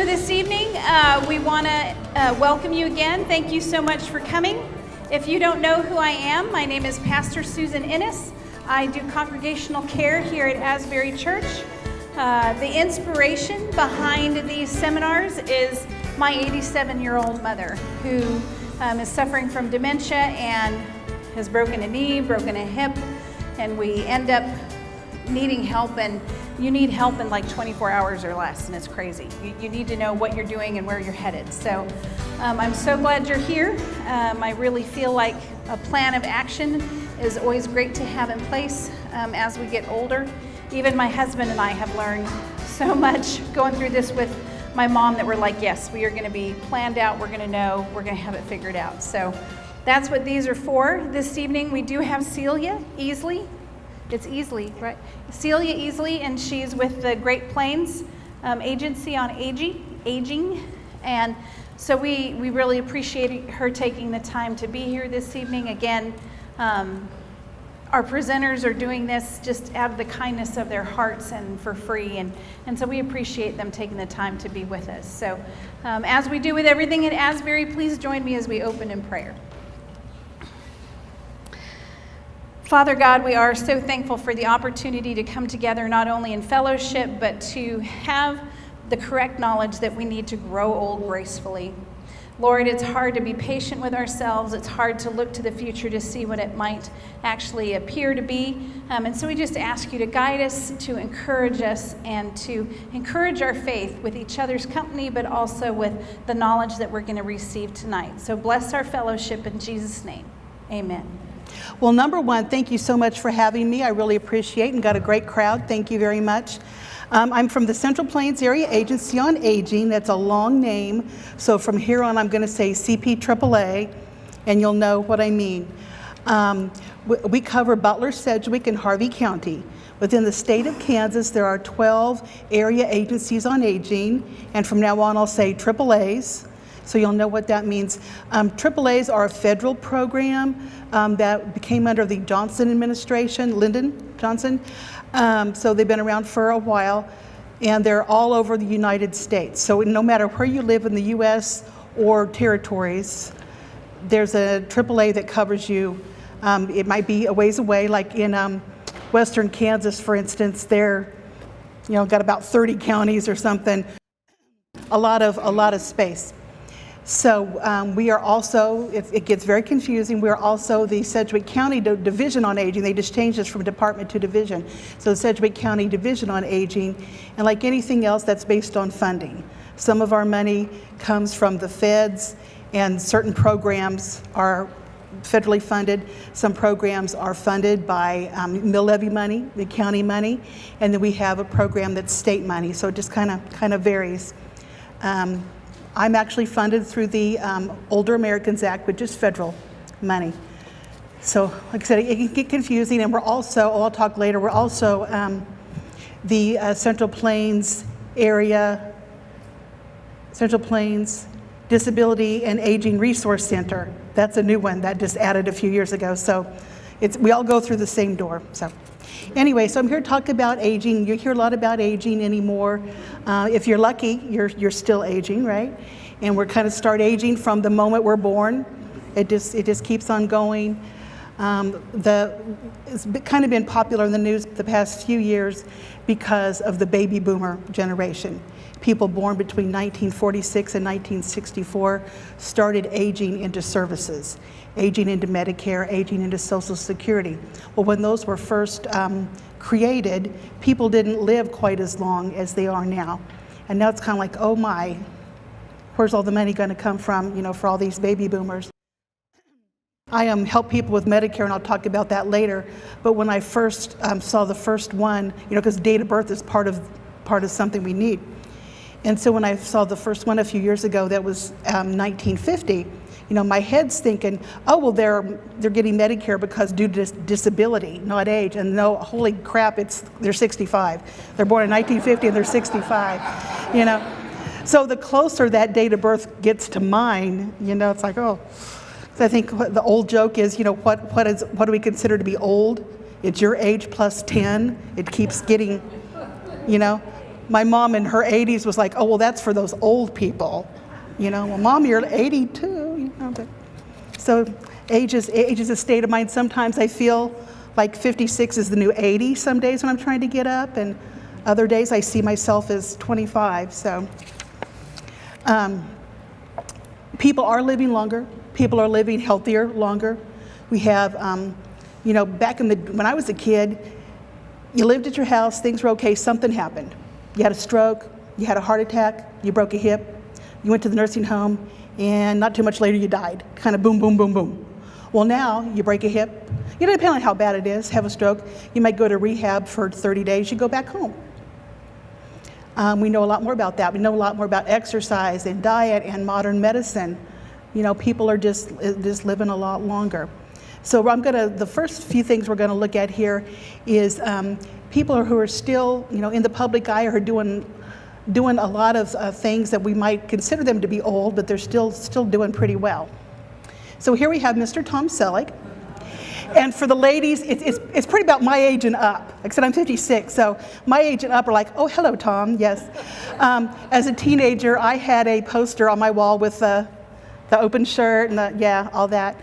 this evening. We want to welcome you again. Thank you so much for coming. If you don't know who I am, my name is Pastor Susan Innes. I do congregational care here at Asbury Church. The inspiration behind these seminars is my 87-year-old mother who is suffering from dementia and has broken a knee, broken a hip, and we end up needing help, and you need help in like 24 hours or less, and it's crazy. You need to know what you're doing and where you're headed. So I'm so glad you're here. I really feel like a plan of action is always great to have in place as we get older. Even my husband and I have learned so much going through this with my mom that we're like, yes, we are going to be planned out. We're going to know. We're going to have it figured out. So that's what these are for. This evening we do have Celia Easley. It's Easley, right? Celia Easley, and she's with the Great Plains Agency on Aging. And so we really appreciate her taking the time to be here this evening. Again, our presenters are doing this just out of the kindness of their hearts and for free. And so we appreciate them taking the time to be with us. So as we do with everything at Asbury, please join me as we open in prayer. Father God, we are so thankful for the opportunity to come together not only in fellowship, but to have the correct knowledge that we need to grow old gracefully. Lord, it's hard to be patient with ourselves. It's hard to look to the future to see what it might actually appear to be. And so we just ask you to guide us, to encourage us, and to encourage our faith with each other's company, but also with the knowledge that we're going to receive tonight. So bless our fellowship in Jesus' name. Amen. Well, number one, thank you so much for having me. I really appreciate and got a great crowd. Thank you very much. I'm from the Central Plains Area Agency on Aging. That's a long name. So from here on, I'm going to say CPAAA, and you'll know what I mean. We cover Butler, Sedgwick, and Harvey County. Within the state of Kansas, there are 12 area agencies on aging, and from now on, I'll say AAAs. So you'll know what that means. AAAs are a federal program that came under the Johnson administration, Lyndon Johnson. So they've been around for a while, and they're all over the United States. So no matter where you live in the U.S. or territories, there's a AAA that covers you. It might be a ways away, like in western Kansas, for instance. They're, got about 30 counties or something. A lot of space. So we are also, it gets very confusing, we're also the Sedgwick County Division on Aging. They just changed this from department to division. So the Sedgwick County Division on Aging, and like anything else, that's based on funding. Some of our money comes from the feds, and certain programs are federally funded. Some programs are funded by mill levy money, the county money, and then we have a program that's state money. So it just kind of varies. I'm actually funded through the Older Americans Act, which is federal money. So, like I said, it can get confusing, and we're also, I'll talk later, we're also the Central Plains Disability and Aging Resource Center. That's a new one that just added a few years ago. So we all go through the same door. So anyway, so I'm here to talk about aging. You hear a lot about aging anymore. If you're lucky, you're still aging, right? And we're kind of start aging from the moment we're born. It just keeps on going. It's kind of been popular in the news the past few years because of the baby boomer generation. People born between 1946 and 1964 started aging into services, aging into Medicare, aging into Social Security. Well, when those were first created, people didn't live quite as long as they are now. And now it's kind of like, oh my, where's all the money going to come from, for all these baby boomers? I help people with Medicare, and I'll talk about that later. But when I first saw the first one, because date of birth is part of something we need. And so when I saw the first one a few years ago, that was 1950, my head's thinking, oh, well, they're getting Medicare because due to disability, not age. And no, holy crap, they're 65. They're born in 1950 and they're 65, So the closer that date of birth gets to mine, it's like, oh. So I think the old joke is, what do we consider to be old? It's your age plus 10. It keeps getting, my mom in her 80s was like, oh, well, that's for those old people. Well, Mom, you're 82. So age is a state of mind. Sometimes I feel like 56 is the new 80 some days when I'm trying to get up, and other days I see myself as 25. So people are living longer. People are living healthier longer. We have, back when I was a kid, you lived at your house, things were okay, something happened. You had a stroke, you had a heart attack, you broke a hip, you went to the nursing home, and not too much later you died. Kind of boom, boom, boom, boom. Well, now you break a hip, depending on how bad it is, have a stroke, you might go to rehab for 30 days, you go back home. We know a lot more about that. We know a lot more about exercise and diet and modern medicine. People are just living a lot longer. So the first few things we're going to look at here is people who are still, in the public eye, are doing a lot of things that we might consider them to be old, but they're still doing pretty well. So here we have Mr. Tom Selleck. And for the ladies, it's pretty about my age and up. Like I said, I'm 56, so my age and up are like, oh, hello, Tom, yes. As a teenager, I had a poster on my wall with the open shirt and all that.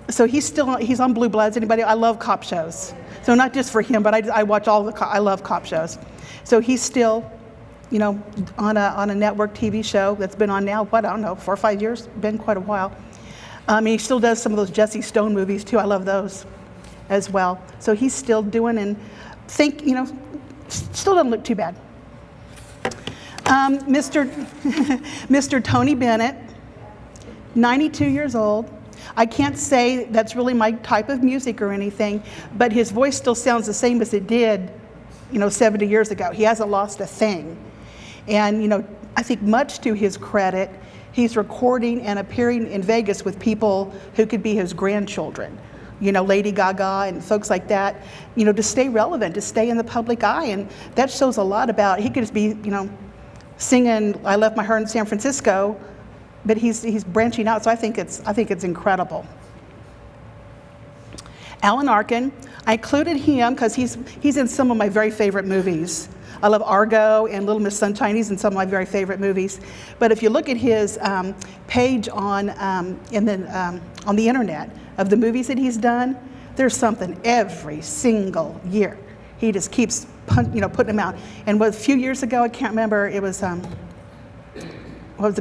So he's on Blue Bloods. Anybody? I love cop shows. So not just for him, but I watch I love cop shows. So he's still, on a network TV show that's been on now, 4 or 5 years, been quite a while. He still does some of those Jesse Stone movies too. I love those as well. So he's still doing and still doesn't look too bad. Mr. Tony Bennett, 92 years old. I can't say that's really my type of music or anything, but his voice still sounds the same as it did, 70 years ago. He hasn't lost a thing. And, I think much to his credit, he's recording and appearing in Vegas with people who could be his grandchildren, Lady Gaga and folks like that, to stay relevant, to stay in the public eye. And that shows a lot about, he could just be, singing I Left My Heart in San Francisco, but he's branching out, so I think it's incredible. Alan Arkin, I included him because he's in some of my very favorite movies. I love Argo and Little Miss Sunshine. He's in some of my very favorite movies. But if you look at his page on the internet of the movies that he's done, there's something every single year. He just keeps putting them out. And a few years ago, I can't remember, it was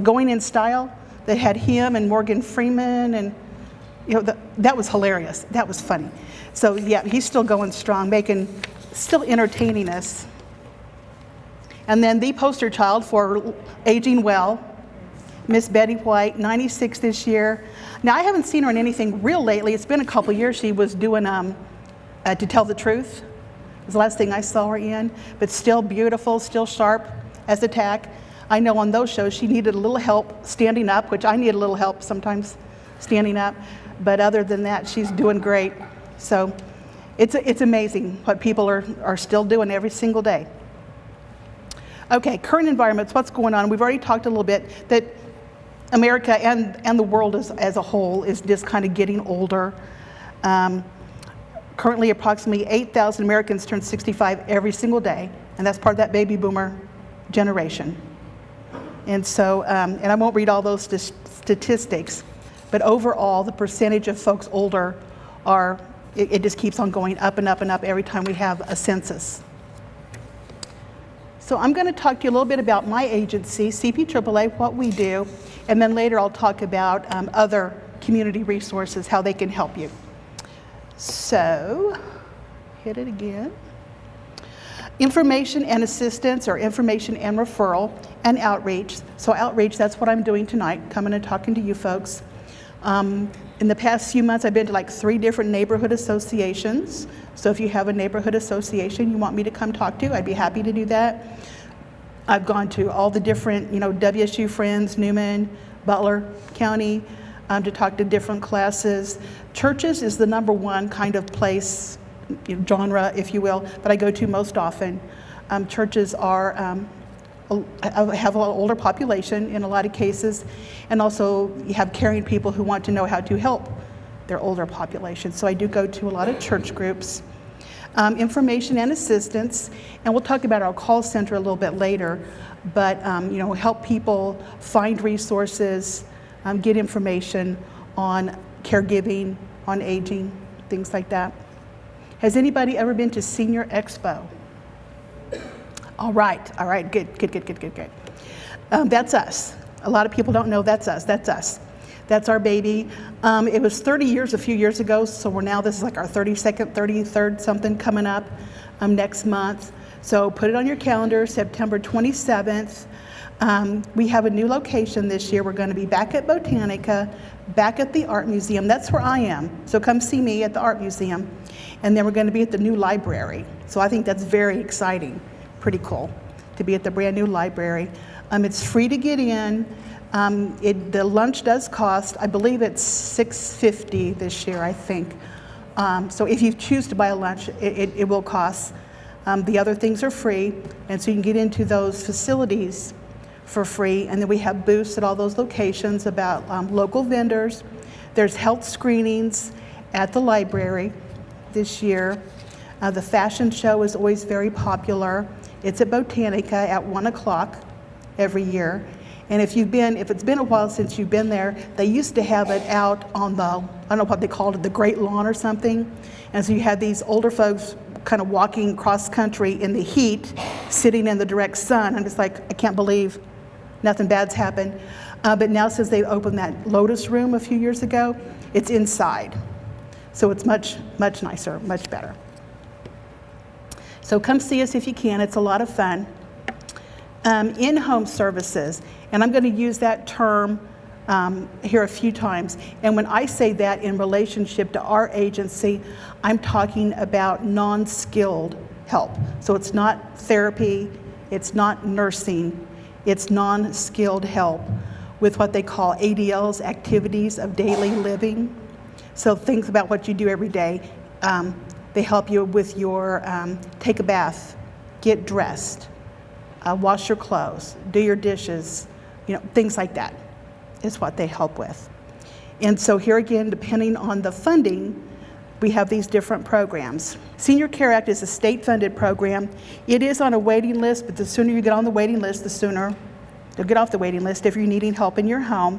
Going in Style that had him and Morgan Freeman, and that was hilarious. That was funny. So yeah, he's still going strong, still entertaining us. And then the poster child for aging well, Miss Betty White, 96 this year. Now I haven't seen her in anything real lately. It's been a couple years. She was doing To Tell the Truth. It was the last thing I saw her in, but still beautiful, still sharp as a tack. I know on those shows she needed a little help standing up, which I need a little help sometimes standing up. But other than that, she's doing great. So it's amazing what people are still doing every single day. Okay, current environments, what's going on? We've already talked a little bit that America and the world as a whole is just kind of getting older. Currently, approximately 8,000 Americans turn 65 every single day, and that's part of that baby boomer generation. And so, and I won't read all those statistics, but overall, the percentage of folks older it just keeps on going up and up and up every time we have a census. So I'm going to talk to you a little bit about my agency, CPAAA, what we do, and then later I'll talk about other community resources, how they can help you. So, hit it again. Information and assistance, or information and referral, and outreach. So outreach, that's what I'm doing tonight, coming and talking to you folks. In the past few months, I've been to like 3 different neighborhood associations. So if you have a neighborhood association you want me to come talk to, I'd be happy to do that. I've gone to all the different, WSU Friends, Newman, Butler County, to talk to different classes. Churches is the number one kind of place, genre, if you will, that I go to most often. Churches have a lot older population in a lot of cases, and also you have caring people who want to know how to help their older population. So I do go to a lot of church groups. information and assistance, and we'll talk about our call center a little bit later, but help people find resources, get information on caregiving, on aging, things like that. Has anybody ever been to Senior Expo? All right, good. That's us. A lot of people don't know that's us. That's our baby. It was 30 years a few years ago, so this is like our 32nd, 33rd something coming up next month. So put it on your calendar, September 27th. We have a new location this year. We're going to be back at Botanica, back at the Art Museum. That's where I am. So come see me at the Art Museum. And then we're going to be at the new library. So I think that's very exciting. Pretty cool to be at the brand new library. It's free to get in. The lunch does cost, I believe it's $6.50 this year, I think. So if you choose to buy a lunch, it will cost. The other things are free, and so you can get into those facilities for free. And then we have booths at all those locations about local vendors. There's health screenings at the library this year. The fashion show is always very popular. It's at Botanica at 1 o'clock every year. And if it's been a while since you've been there, they used to have it out on I don't know what they called it, the Great Lawn or something. And so you had these older folks kind of walking cross country in the heat, sitting in the direct sun. I'm just like, I can't believe nothing bad's happened. But now since they opened that Lotus Room a few years ago, it's inside. So it's much, much nicer, much better. So come see us if you can. It's a lot of fun. In-home services, and I'm going to use that term here a few times. And when I say that in relationship to our agency, I'm talking about non-skilled help. So it's not therapy, it's not nursing, it's non-skilled help with what they call ADLs, activities of daily living. So things about what you do every day. They help you with your take a bath, get dressed, wash your clothes, do your dishes, things like that is what they help with. And so here again, depending on the funding, we have these different programs. Senior Care Act is a state-funded program. It is on a waiting list, but the sooner you get on the waiting list, the sooner you'll get off the waiting list if you're needing help in your home.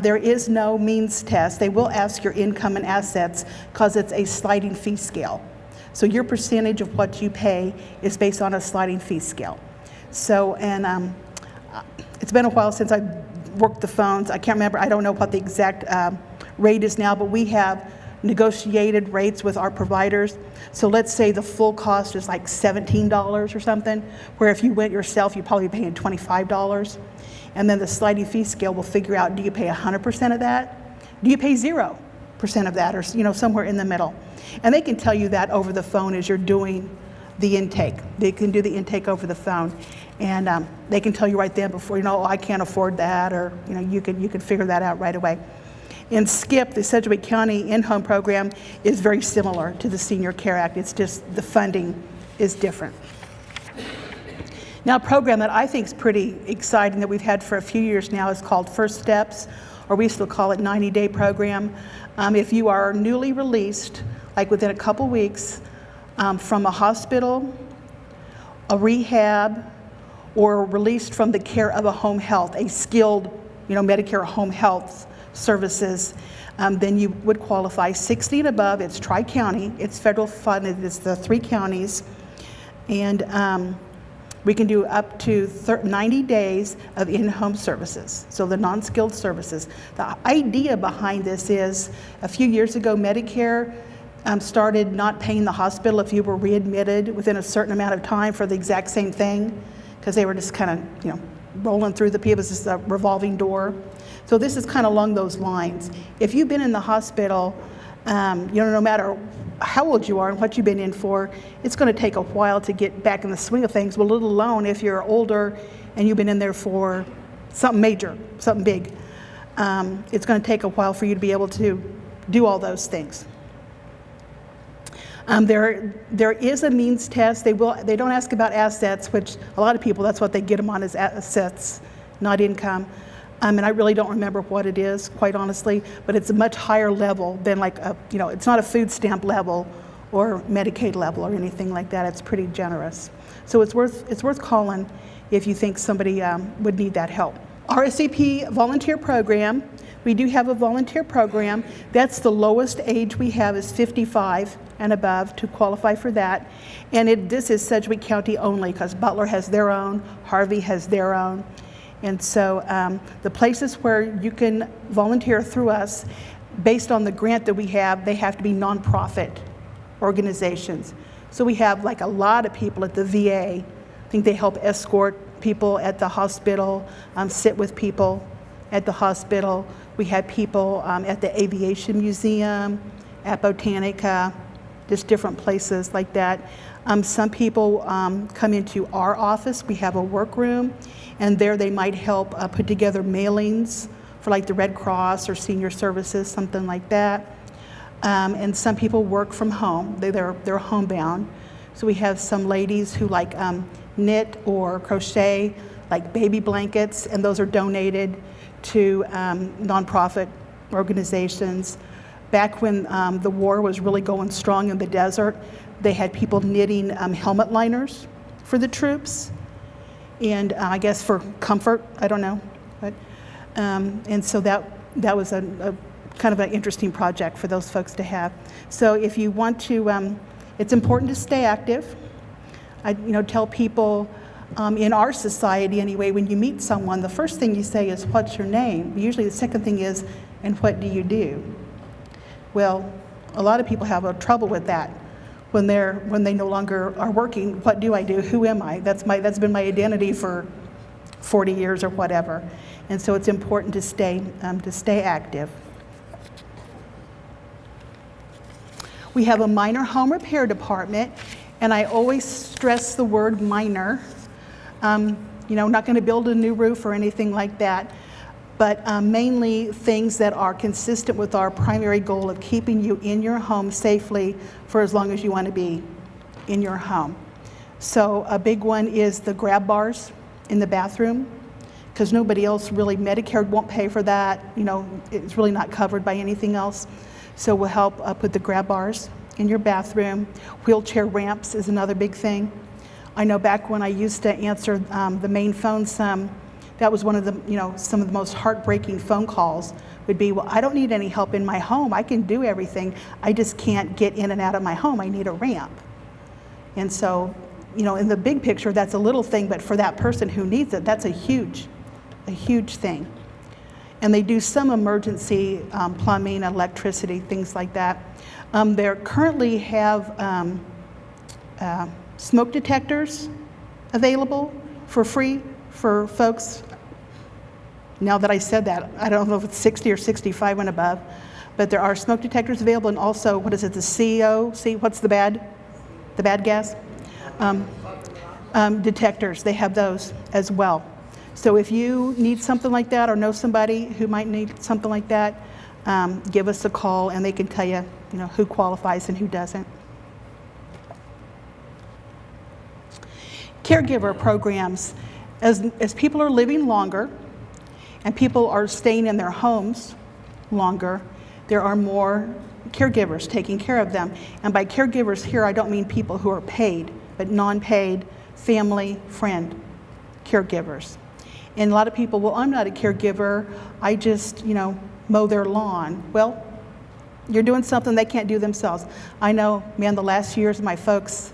There is no means test. They will ask your income and assets because it's a sliding fee scale. So your percentage of what you pay is based on a sliding fee scale. So, and it's been a while since I worked the phones. I can't remember, I don't know what the exact rate is now, but we have negotiated rates with our providers. So let's say the full cost is like $17 or something, where if you went yourself, you'd probably be paying $25. And then the sliding fee scale will figure out, do you pay 100% of that? Do you pay 0% of that, or somewhere in the middle? And they can tell you that over the phone as you're doing the intake. They can do the intake over the phone, and they can tell you right then before, I can't afford that, or you can figure that out right away. In SCIP, the Sedgwick County in-home program is very similar to the Senior Care Act. It's just the funding is different. Now, a program that I think is pretty exciting that we've had for a few years now is called First Steps, or we still call it 90-day program. If you are newly released, like within a couple weeks, from a hospital, a rehab, or released from the care of a home health, a skilled, Medicare home health services, then you would qualify. 60 and above, it's tri-county, it's federal funded, it's the 3 counties, and we can do up to 90 days of in-home services, so the non-skilled services. The idea behind this is, a few years ago, Medicare started not paying the hospital if you were readmitted within a certain amount of time for the exact same thing, because they were just kind of, rolling through the people. It's just a revolving door. So this is kind of along those lines. If you've been in the hospital, no matter how old you are and what you've been in for, it's going to take a while to get back in the swing of things, but let alone if you're older and you've been in there for something major, something big. It's going to take a while for you to be able to do all those things. There is a means test. They don't ask about assets, which a lot of people, that's what they get them on, is assets, not income. And I really don't remember what it is, quite honestly, but it's a much higher level than it's not a food stamp level or Medicaid level or anything like that. It's pretty generous. So it's worth calling if you think somebody would need that help. RSVP volunteer program. We do have a volunteer program. That's the lowest age we have is 55 and above to qualify for that. And this is Sedgwick County only because Butler has their own, Harvey has their own. And so the places where you can volunteer through us, based on the grant that we have, they have to be nonprofit organizations. So we have like a lot of people at the VA. I think they help escort people at the hospital, sit with people at the hospital. We have people at the Aviation Museum, at Botanica, just different places like that. Some people come into our office. We have a workroom, and there they might help put together mailings for like the Red Cross or Senior Services, something like that. And some people work from home. They're homebound. So we have some ladies who like knit or crochet like baby blankets, and those are donated to nonprofit organizations. Back when the war was really going strong in the desert, they had people knitting helmet liners for the troops, and I guess for comfort, I don't know. But, and so that was a kind of an interesting project for those folks to have. So if you want to, it's important to stay active. I tell people in our society anyway, when you meet someone, the first thing you say is, "What's your name?" Usually the second thing is, "And what do you do?" Well, a lot of people have trouble with that when they no longer are working. What do I do? Who am I? That's been my identity for 40 years or whatever. And so it's important to stay active. We have a minor home repair department, and I always stress the word minor. Not going to build a new roof or anything like that, but mainly things that are consistent with our primary goal of keeping you in your home safely for as long as you want to be in your home. So a big one is the grab bars in the bathroom, because nobody else really, Medicare won't pay for that. It's really not covered by anything else. So we'll help put the grab bars in your bathroom. Wheelchair ramps is another big thing. I know back when I used to answer the main phone that was one of the, some of the most heartbreaking phone calls would be, well, I don't need any help in my home. I can do everything. I just can't get in and out of my home. I need a ramp. And so, in the big picture, that's a little thing, but for that person who needs it, that's a huge thing. And they do some emergency plumbing, electricity, things like that. They currently have smoke detectors available for free for folks. Now that I said that, I don't know if it's 60 or 65 and above, but there are smoke detectors available, and also, what is it, the CO? See, what's the bad gas? Detectors, they have those as well. So if you need something like that or know somebody who might need something like that, give us a call and they can tell you, who qualifies and who doesn't. Caregiver programs. As people are living longer and people are staying in their homes longer, there are more caregivers taking care of them. And by caregivers here, I don't mean people who are paid, but non-paid, family, friend caregivers. And a lot of people, well, I'm not a caregiver, I just, mow their lawn. Well, you're doing something they can't do themselves. I know, man, the last years, my folks,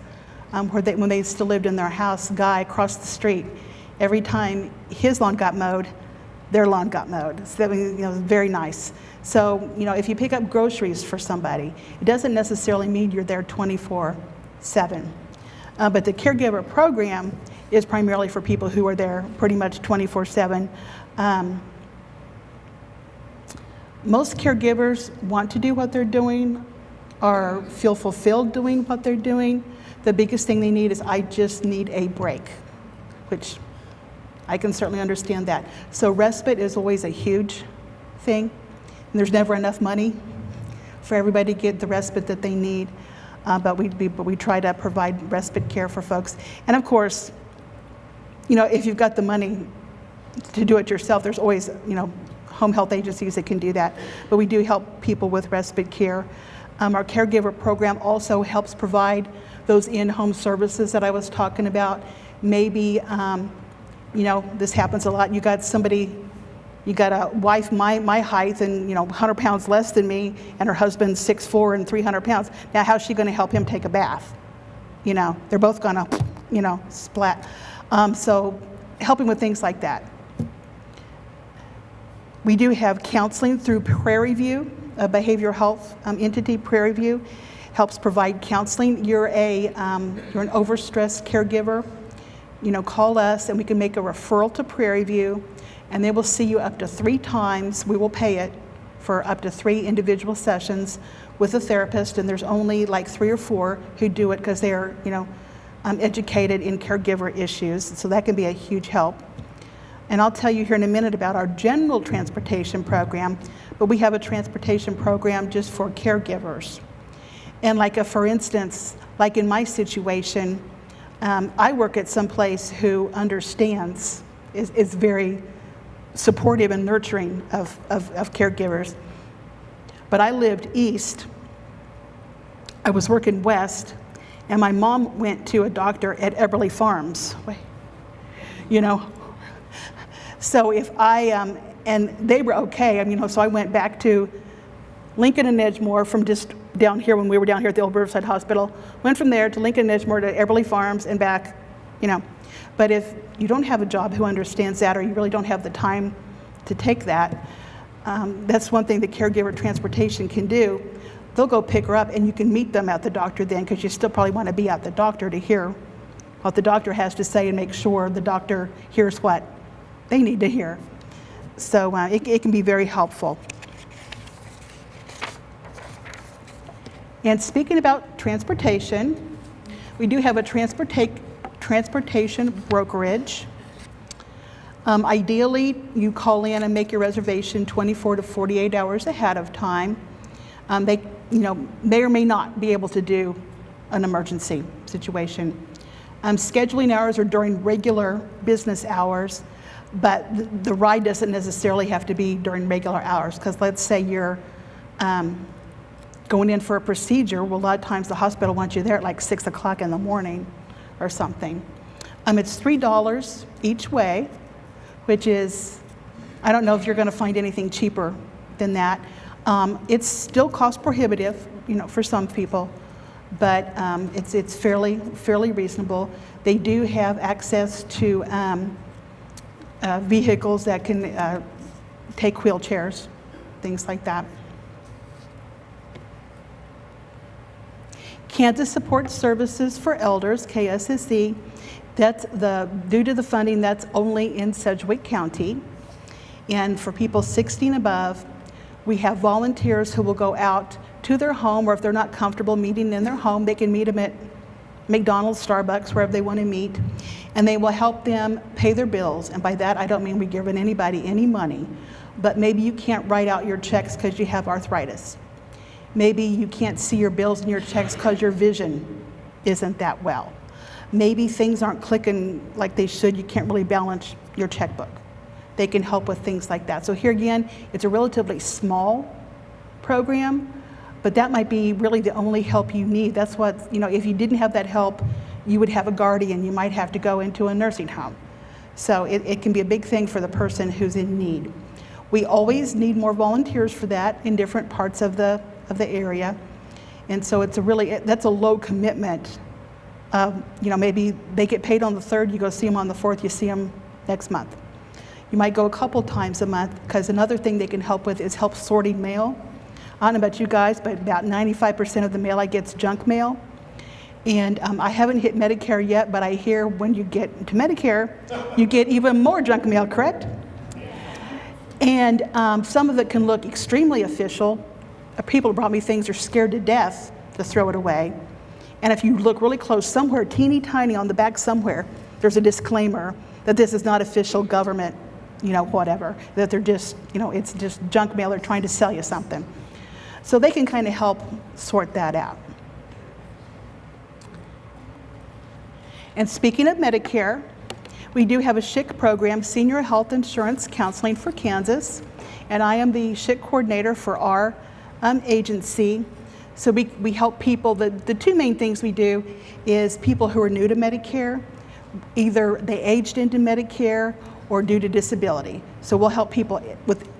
when they still lived in their house, guy across the street, every time his lawn got mowed, their lawn got mowed. So that was very nice. So, if you pick up groceries for somebody, it doesn't necessarily mean you're there 24/7. But the caregiver program is primarily for people who are there pretty much 24/7. Most caregivers want to do what they're doing or feel fulfilled doing what they're doing. The biggest thing they need is, I just need a break, which I can certainly understand that. So respite is always a huge thing, and there's never enough money for everybody to get the respite that they need. But we try to provide respite care for folks. And of course, if you've got the money to do it yourself, there's always, home health agencies that can do that. But we do help people with respite care. Our caregiver program also helps provide those in-home services that I was talking about. Maybe, this happens a lot. You got a wife my height and 100 pounds less than me, and her husband's 6'4" and 300 pounds. Now, how's she going to help him take a bath? They're both going to, splat. So helping with things like that. We do have counseling through Prairie View, a behavioral health entity. Prairie View helps provide counseling. You're an overstressed caregiver. Call us and we can make a referral to Prairie View, and they will see you up to 3 times. We will pay it for up to 3 individual sessions with a therapist, and there's only like 3 or 4 who do it because they're, educated in caregiver issues. So that can be a huge help. And I'll tell you here in a minute about our general transportation program, but we have a transportation program just for caregivers. And for instance, like in my situation, I work at some place who understands, is very supportive and nurturing of caregivers. But I lived east, I was working west, and my mom went to a doctor at Eberly Farms. So if and they were okay, so I went back to Lincoln and Edgemore from just down here when we were down here at the old Riverside Hospital, went from there to Lincoln and Edgemore to Eberly Farms and back, But if you don't have a job who understands that, or you really don't have the time to take that, that's one thing that caregiver transportation can do. They'll go pick her up, and you can meet them at the doctor then, because you still probably want to be at the doctor to hear what the doctor has to say and make sure the doctor hears what they need to hear. So it can be very helpful. And speaking about transportation, we do have a transportation brokerage. Ideally, you call in and make your reservation 24 to 48 hours ahead of time. They may or may not be able to do an emergency situation. Scheduling hours are during regular business hours, but the ride doesn't necessarily have to be during regular hours, because let's say you're going in for a procedure. Well, a lot of times the hospital wants you there at like 6 o'clock in the morning or something. It's $3 each way, which is, I don't know if you're going to find anything cheaper than that. It's still cost prohibitive, for some people, but it's fairly reasonable. They do have access to vehicles that can take wheelchairs, things like that. Kansas Support Services for Elders, KSSE, due to the funding, that's only in Sedgwick County. And for people 60 and above, we have volunteers who will go out to their home, or if they're not comfortable meeting in their home, they can meet them at McDonald's, Starbucks, wherever they want to meet, and they will help them pay their bills. And by that, I don't mean we're giving anybody any money, but maybe you can't write out your checks because you have arthritis. Maybe you can't see your bills and your checks because your vision isn't that well. Maybe things aren't clicking like they should. You can't really balance your checkbook. They can help with things like that. So here again, it's a relatively small program, but that might be really the only help you need. That's what, if you didn't have that help, you would have a guardian. You might have to go into a nursing home. So it can be a big thing for the person who's in need. We always need more volunteers for that in different parts of the area. And so that's a low commitment. Maybe they get paid on the 3rd, you go see them on the 4th, you see them next month. You might go a couple times a month, because another thing they can help with is help sorting mail. I don't know about you guys, but about 95% of the mail I get is junk mail. And I haven't hit Medicare yet, but I hear when you get to Medicare, you get even more junk mail, correct? And some of it can look extremely official. People who brought me things are scared to death to throw it away. And if you look really close, somewhere teeny tiny on the back somewhere, there's a disclaimer that this is not official government, whatever, that they're just, it's just junk mail, they're trying to sell you something. So they can kind of help sort that out. And speaking of Medicare, we do have a SHIC program, Senior Health Insurance Counseling for Kansas, and I am the SHIC coordinator for our agency. So we help people. The two main things we do is people who are new to Medicare, either they aged into Medicare or due to disability. So we'll help people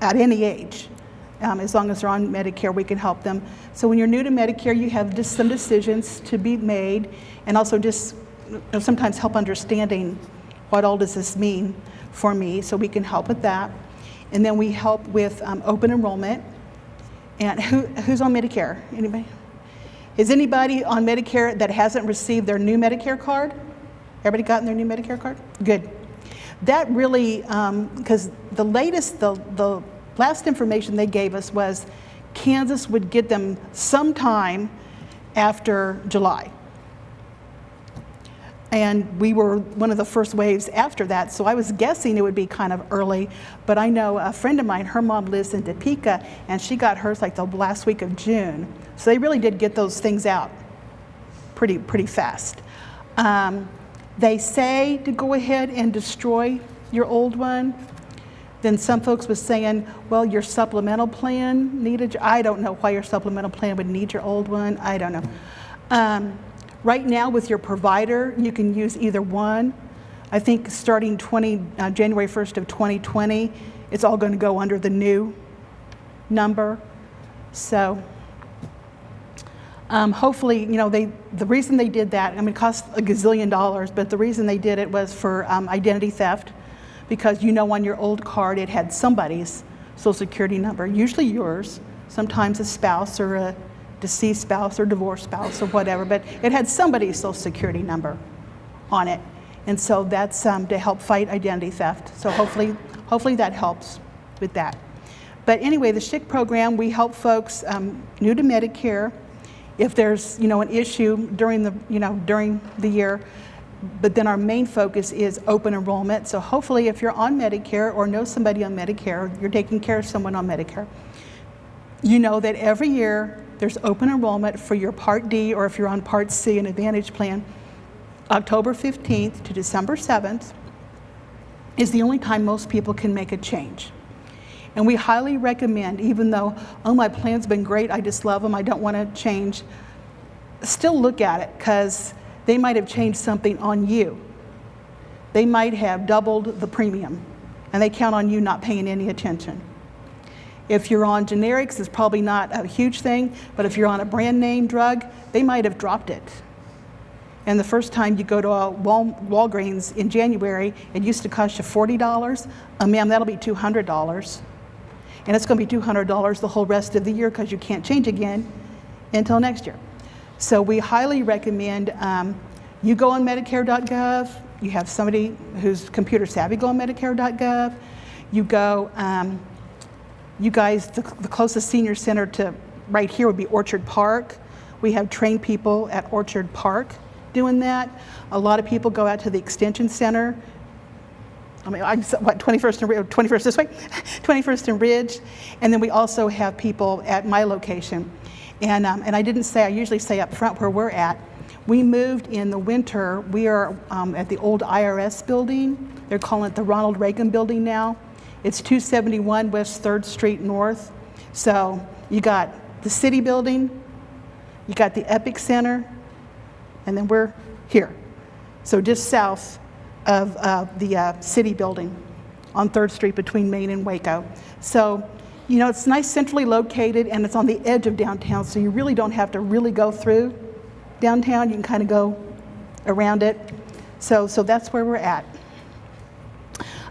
at any age. As long as they're on Medicare, we can help them. So when you're new to Medicare, you have just some decisions to be made, and also just sometimes help understanding what all does this mean for me, so we can help with that. And then we help with open enrollment. And who's on Medicare? Anybody? Is anybody on Medicare that hasn't received their new Medicare card? Everybody gotten their new Medicare card? Good. That really, because the last information they gave us was Kansas would get them sometime after July. And we were one of the first waves after that, so I was guessing it would be kind of early, but I know a friend of mine, her mom lives in Topeka, and she got hers like the last week of June. So they really did get those things out pretty fast. They say to go ahead and destroy your old one. Then some folks was saying, well, your supplemental plan needed, I don't know why your supplemental plan would need your old one, I don't know. Right now with your provider, you can use either one. I think starting January 1st of 2020, it's all going to go under the new number. So hopefully, the reason they did that, it cost a gazillion dollars, but the reason they did it was for identity theft, because on your old card it had somebody's social security number, usually yours, sometimes a spouse or a deceased spouse or divorced spouse or whatever, but it had somebody's social security number on it. And so that's to help fight identity theft. So hopefully that helps with that. But anyway, the SHIC program, we help folks new to Medicare if there's an issue during the year. But then our main focus is open enrollment. So hopefully if you're on Medicare or know somebody on Medicare, you're taking care of someone on Medicare, you know that every year there's open enrollment for your Part D, or if you're on Part C, an Advantage plan. October 15th to December 7th is the only time most people can make a change. And we highly recommend, even though, my plan's been great, I just love them, I don't want to change, still look at it, because they might have changed something on you. They might have doubled the premium, and they count on you not paying any attention. If you're on generics, it's probably not a huge thing, but if you're on a brand name drug, they might have dropped it. And the first time you go to a Walgreens in January, it used to cost you $40. Ma'am, that'll be $200. And it's going to be $200 the whole rest of the year, because you can't change again until next year. So we highly recommend you go on Medicare.gov. You have somebody who's computer savvy go on Medicare.gov. You go, you guys, the closest senior center to right here would be Orchard Park. We have trained people at Orchard Park doing that. A lot of people go out to the Extension Center. 21st this way? 21st and Ridge. And then we also have people at my location. And I didn't say, I usually say up front where we're at. We moved in the winter. We are at the old IRS building. They're calling it the Ronald Reagan building now. It's 271 West 3rd Street North. So you got the city building, you got the Epic Center, and then we're here. So just south of the city building on 3rd Street between Main and Waco. So, it's nice centrally located, and it's on the edge of downtown, so you really don't have to really go through downtown. You can kind of go around it. So that's where we're at.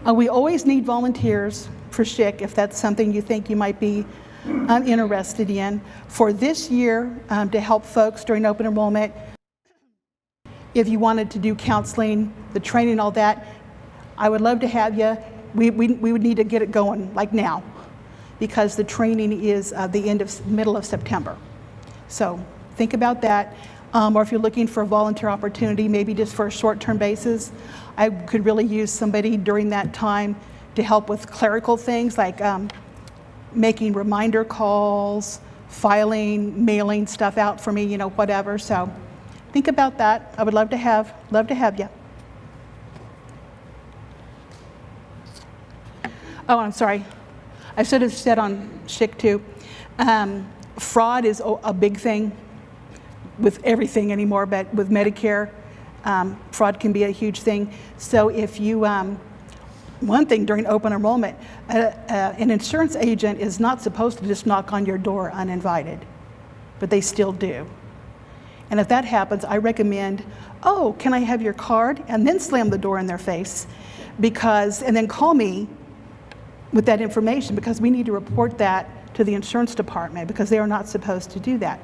We always need volunteers for SHIC if that's something you think you might be interested in. For this year, to help folks during open enrollment, if you wanted to do counseling, the training, all that, I would love to have you. We would need to get it going like now, because the training is the middle of September. So think about that. Or if you're looking for a volunteer opportunity, maybe just for a short-term basis, I could really use somebody during that time to help with clerical things like making reminder calls, filing, mailing stuff out for me, whatever. So think about that. I would love to have you. Oh, I'm sorry. I should have said on SHIC too. Fraud is a big thing with everything anymore, but with Medicare, fraud can be a huge thing. So if you, one thing during open enrollment, an insurance agent is not supposed to just knock on your door uninvited, but they still do. And if that happens, I recommend, oh, can I have your card? And then slam the door in their face, and then call me with that information, because we need to report that to the insurance department, because they are not supposed to do that.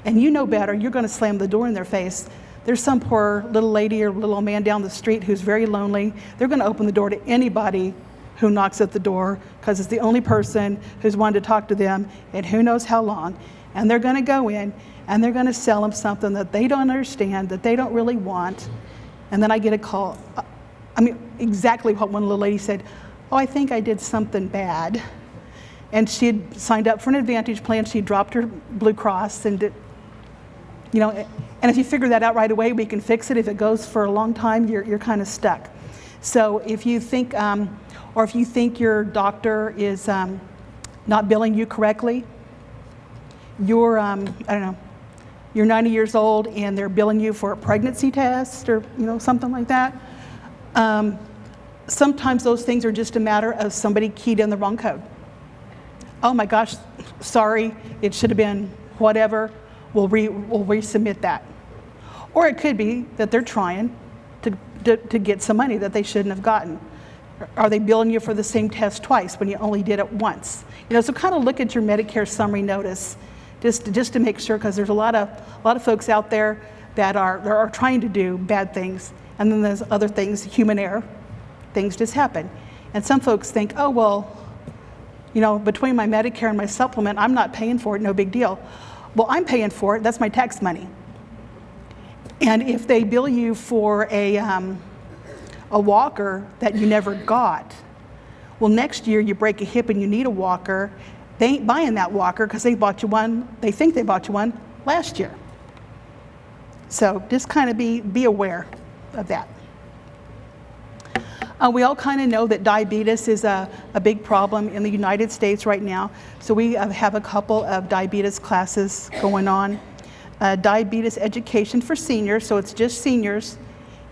And you know better, you're going to slam the door in their face. There's some poor little lady or little old man down the street who's very lonely. They're going to open the door to anybody who knocks at the door, because it's the only person who's wanted to talk to them in who knows how long. And they're going to go in and they're going to sell them something that they don't understand, that they don't really want. And then I get a call. Exactly what one little lady said. Oh, I think I did something bad. And she had signed up for an Advantage plan. She dropped her Blue Cross and and if you figure that out right away, we can fix it. If it goes for a long time, you're kind of stuck. So if you think, or if you think your doctor is not billing you correctly, you're, you're 90 years old and they're billing you for a pregnancy test or, something like that. Sometimes those things are just a matter of somebody keyed in the wrong code. Oh my gosh, sorry, it should have been whatever. We'll resubmit that. Or it could be that they're trying to get some money that they shouldn't have gotten. Are they billing you for the same test twice when you only did it once? So kind of look at your Medicare summary notice just to make sure, because there's a lot of folks out there that are trying to do bad things, and then there's other things, human error, things just happen. And some folks think, oh well, between my Medicare and my supplement, I'm not paying for it, no big deal. Well, I'm paying for it, that's my tax money. And if they bill you for a walker that you never got, well, next year you break a hip and you need a walker, they ain't buying that walker because they think they bought you one last year. So just kind of be aware of that. We all kind of know that diabetes is a big problem in the United States right now. So we have a couple of diabetes classes going on. Diabetes education for seniors, so it's just seniors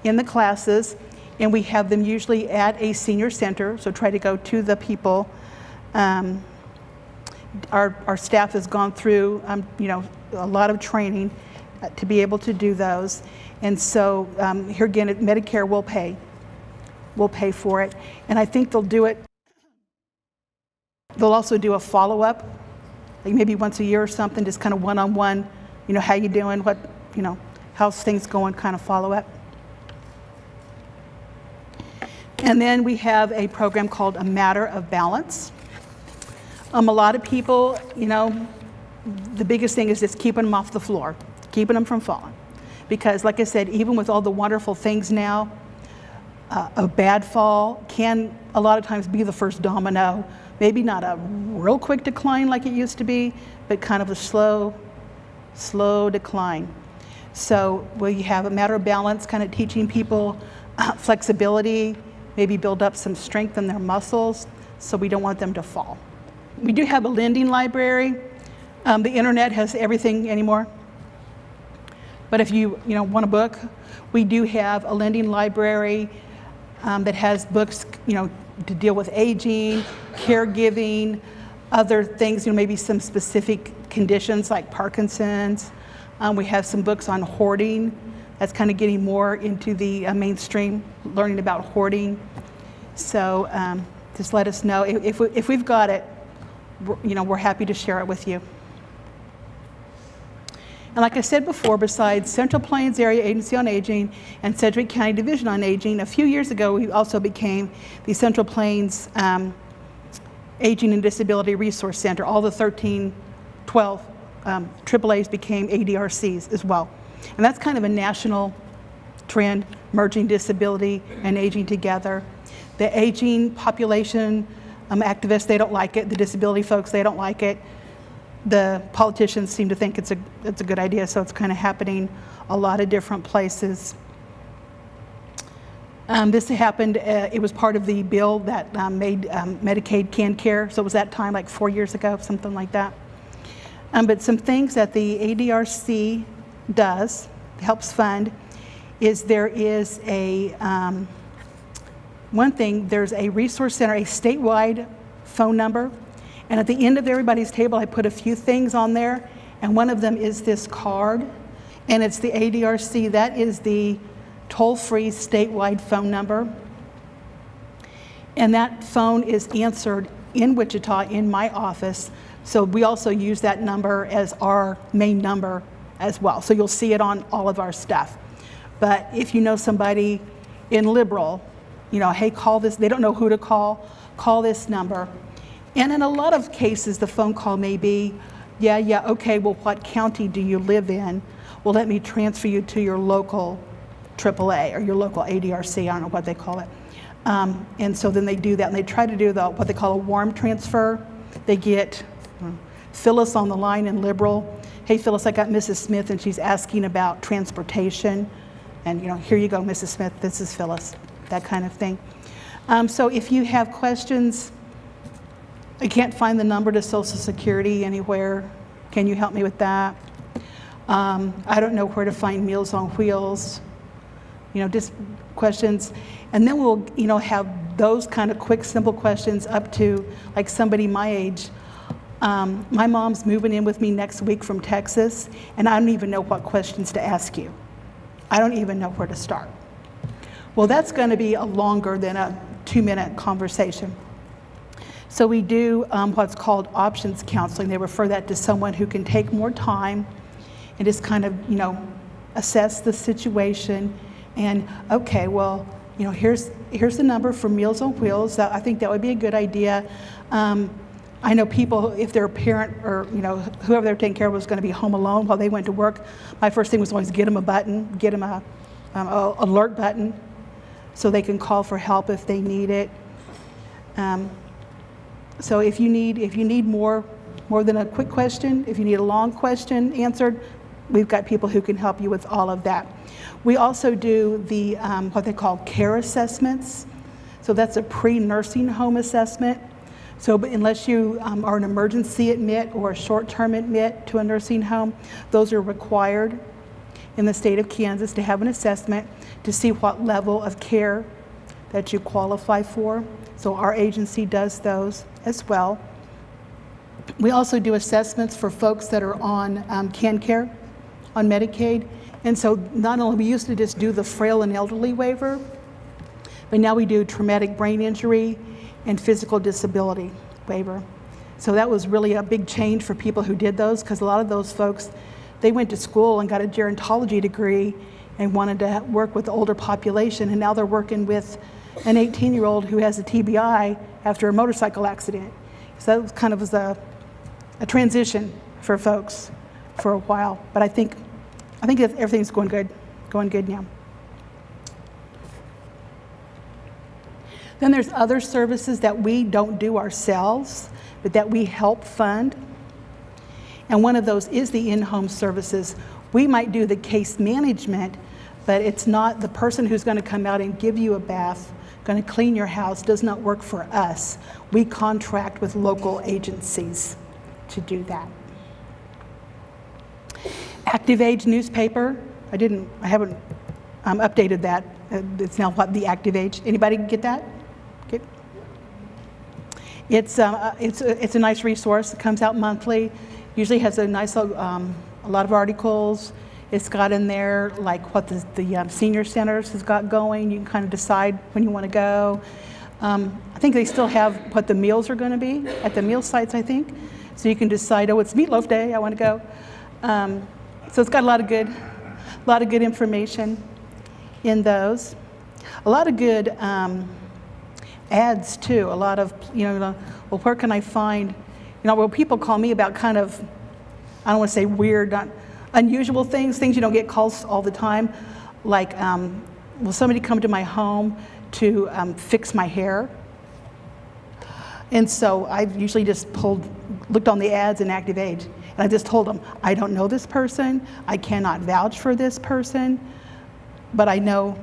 in the classes. And we have them usually at a senior center, so try to go to the people. Our staff has gone through a lot of training to be able to do those. And so here again, Medicare will pay. We'll pay for it. And I think they'll do it. They'll also do a follow-up, like maybe once a year or something, just kind of one-on-one, how you doing, what, how's things going, kind of follow-up. And then we have a program called A Matter of Balance. A lot of people, the biggest thing is just keeping them off the floor, keeping them from falling. Because like I said, even with all the wonderful things now, a bad fall can a lot of times be the first domino. Maybe not a real quick decline like it used to be, but kind of a slow decline. So we have A Matter of Balance, kind of teaching people flexibility, maybe build up some strength in their muscles, so we don't want them to fall. We do have a lending library. The internet has everything anymore. But if you want a book, we do have a lending library that has books, to deal with aging, caregiving, other things, maybe some specific conditions like Parkinson's. We have some books on hoarding. That's kind of getting more into the mainstream, learning about hoarding. So just let us know if we've got it. We're happy to share it with you. And like I said before, besides Central Plains Area Agency on Aging and Sedgwick County Division on Aging, a few years ago we also became the Central Plains Aging and Disability Resource Center. All the 12 AAAs became ADRCs as well. And that's kind of a national trend, merging disability and aging together. The aging population activists, they don't like it. The disability folks, they don't like it. The politicians seem to think it's a good idea, so it's kind of happening a lot of different places. This happened, it was part of the bill that made Medicaid can care, so it was that time, like 4 years ago, something like that. But some things that the ADRC does, helps fund, is there is one thing, there's a resource center, a statewide phone number. And at the end of everybody's table, I put a few things on there. And one of them is this card. And it's the ADRC. That is the toll-free statewide phone number. And that phone is answered in Wichita in my office. So we also use that number as our main number as well. So you'll see it on all of our stuff. But if you know somebody in Liberal, hey, call this, they don't know who to call this number. And in a lot of cases, the phone call may be, yeah, okay, well, what county do you live in? Well, let me transfer you to your local AAA or your local ADRC, I don't know what they call it. And so then they do that, and they try to do what they call a warm transfer. They get Phyllis on the line in Liberal. Hey, Phyllis, I got Mrs. Smith, and she's asking about transportation. And, here you go, Mrs. Smith, this is Phyllis, that kind of thing. So if you have questions, I can't find the number to Social Security anywhere. Can you help me with that? I don't know where to find Meals on Wheels. Just questions. And then we'll, have those kind of quick, simple questions up to like somebody my age. My mom's moving in with me next week from Texas, and I don't even know what questions to ask you. I don't even know where to start. Well, that's going to be longer than a 2-minute conversation. So we do what's called options counseling. They refer that to someone who can take more time and just kind of, assess the situation. And okay, well, here's the number for Meals on Wheels. I think that would be a good idea. I know people, if their parent or whoever they're taking care of was going to be home alone while they went to work, my first thing was always get them a button, get them a alert button, so they can call for help if they need it. So if you need more than a quick question, if you need a long question answered, we've got people who can help you with all of that. We also do the what they call care assessments. So that's a pre-nursing home assessment. So but unless you are an emergency admit or a short-term admit to a nursing home, those are required in the state of Kansas to have an assessment to see what level of care that you qualify for. So our agency does those as well. We also do assessments for folks that are on CanCare, on Medicaid. And so not only, we used to just do the frail and elderly waiver, but now we do traumatic brain injury and physical disability waiver. So that was really a big change for people who did those, because a lot of those folks, they went to school and got a gerontology degree and wanted to work with the older population, and now they're working with an 18-year-old who has a TBI after a motorcycle accident. So that was a transition for folks for a while, but I think everything's going good now. Then there's other services that we don't do ourselves, but that we help fund. And one of those is the in-home services. We might do the case management, but it's not the person who's going to come out and give you a bath, going to clean your house, does not work for us. We contract with local agencies to do that. Active Age newspaper. I haven't updated that. It's now what the Active Age. Anybody get that? Okay. It's a nice resource. It comes out monthly. Usually has a nice a lot of articles. It's got in there like what the senior centers has got going. You can kind of decide when you want to go. I think they still have what the meals are going to be at the meal sites, I think. So you can decide, it's meatloaf day, I want to go. So it's got a lot of good information in those. A lot of good ads too. A lot of, where can I find, people call me about kind of, I don't want to say weird, not unusual things you don't get calls all the time, like, will somebody come to my home to fix my hair? And so I've usually just looked on the ads in Active Age, and I just told them, I don't know this person, I cannot vouch for this person, but I know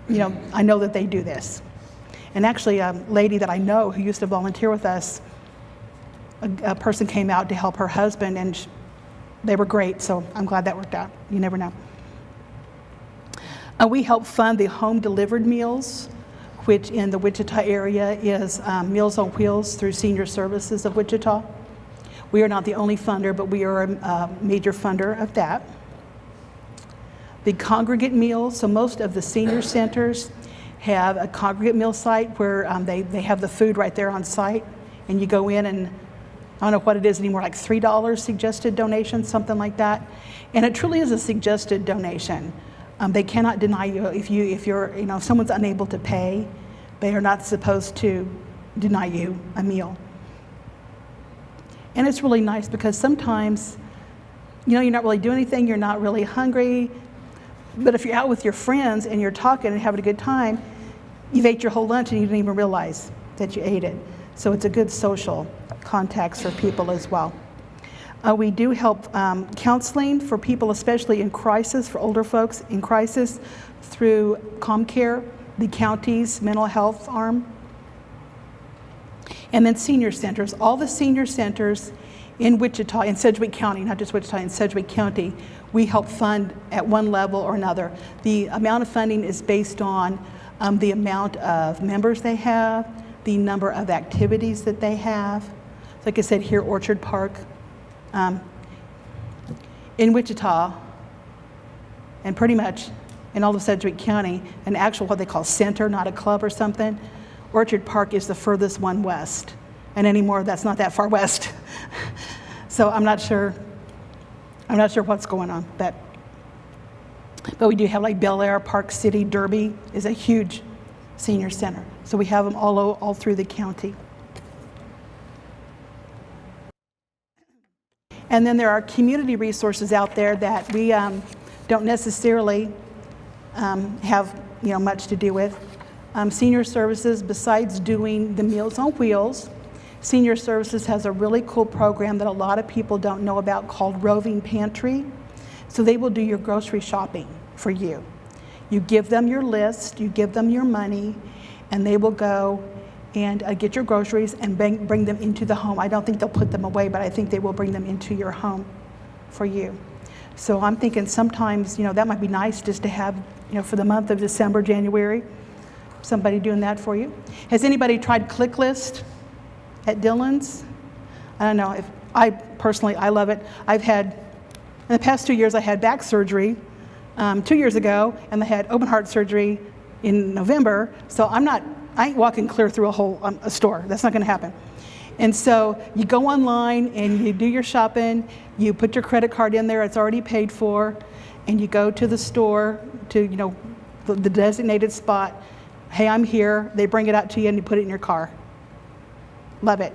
that they do this. And actually a lady that I know who used to volunteer with us, a person came out to help her husband, and they were great, so I'm glad that worked out. You never know. We help fund the home delivered meals, which in the Wichita area is Meals on Wheels through Senior Services of Wichita. We are not the only funder, but we are a major funder of that. The congregate meals, so most of the senior centers have a congregate meal site where they have the food right there on site, and you go in and I don't know what it is anymore, like $3 suggested donation, something like that. And it truly is a suggested donation. They cannot deny you if someone's unable to pay, they are not supposed to deny you a meal. And it's really nice because sometimes, you're not really doing anything, you're not really hungry, but if you're out with your friends and you're talking and having a good time, you've ate your whole lunch and you didn't even realize that you ate it. So it's a good social contacts for people as well. We do help counseling for people, especially in crisis, for older folks in crisis, through ComCare, the county's mental health arm. And then senior centers. All the senior centers in Wichita, in Sedgwick County, not just Wichita, in Sedgwick County, we help fund at one level or another. The amount of funding is based on the amount of members they have, the number of activities that they have. Like I said, here, Orchard Park. In Wichita, and pretty much in all of Sedgwick County, an actual what they call center, not a club or something, Orchard Park is the furthest one west. And anymore, that's not that far west. So I'm not sure what's going on. But we do have like Bel Air, Park City, Derby is a huge senior center. So we have them all through the county. And then there are community resources out there that we don't necessarily have much to do with. Senior Services, besides doing the Meals on Wheels, Senior Services has a really cool program that a lot of people don't know about called Roving Pantry. So they will do your grocery shopping for you. You give them your list, you give them your money, and they will go and get your groceries and bring them into the home. I don't think they'll put them away, but I think they will bring them into your home for you. So I'm thinking sometimes, that might be nice just to have, for the month of December, January, somebody doing that for you. Has anybody tried ClickList at Dillon's? I don't know. I love it. In the past 2 years, I had back surgery 2 years ago, and I had open heart surgery in November. So I ain't walking clear through a store. That's not going to happen. And so you go online and you do your shopping. You put your credit card in there. It's already paid for. And you go to the store to, the designated spot. Hey, I'm here. They bring it out to you and you put it in your car. Love it.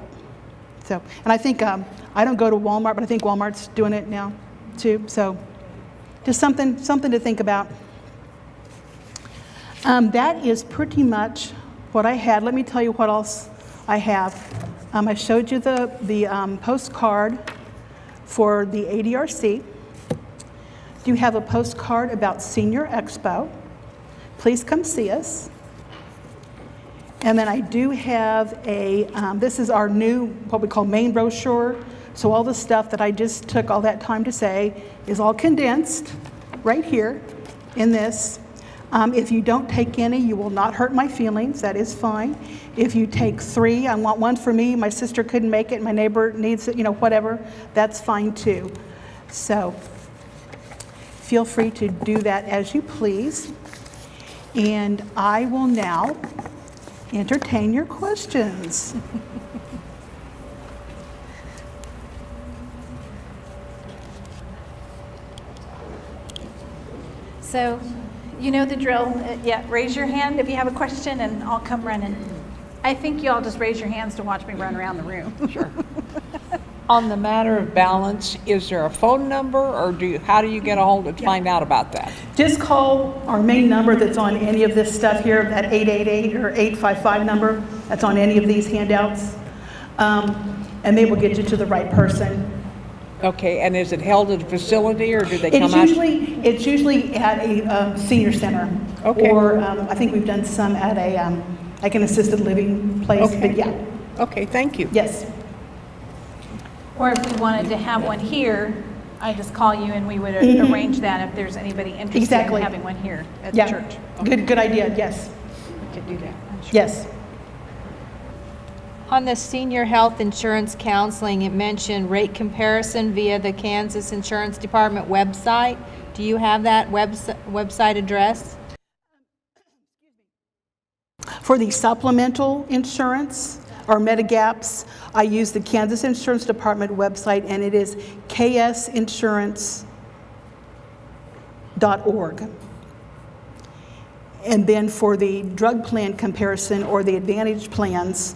So, and I think, I don't go to Walmart, but I think Walmart's doing it now too. So just something to think about. That is pretty much what I had. Let me tell you what else I have. I showed you the postcard for the ADRC. Do you have a postcard about Senior Expo? Please come see us. And then I do have this is our new, what we call main brochure. So all the stuff that I just took all that time to say is all condensed right here in this. If you don't take any, you will not hurt my feelings. That is fine. If you take 3, I want one for me. My sister couldn't make it. My neighbor needs it, whatever. That's fine too. So feel free to do that as you please. And I will now entertain your questions. So, you know the drill. Raise your hand if you have a question and I'll come running. I think you all just raise your hands to watch me run around the room. Sure. On the matter of balance, is there a phone number or how do you get a hold of to find out about that? Just call our main number that's on any of this stuff here, that 888 or 855 number that's on any of these handouts, and they will get you to the right person. Okay, and is it held at a facility or do they come out? It's usually at a senior center. Okay. Or I think we've done some at a like an assisted living place. Okay. But yeah. Okay, thank you. Yes. Or if we wanted to have one here, I just call you and we would arrange that if there's anybody interested Exactly. in having one here at the Yeah. church. Good idea, yes. We could do that. Yes. On the senior health insurance counseling, it mentioned rate comparison via the Kansas Insurance Department website. Do you have that website address? For the supplemental insurance or Medigaps, I use the Kansas Insurance Department website, and it is ksinsurance.org. And then for the drug plan comparison or the Advantage plans,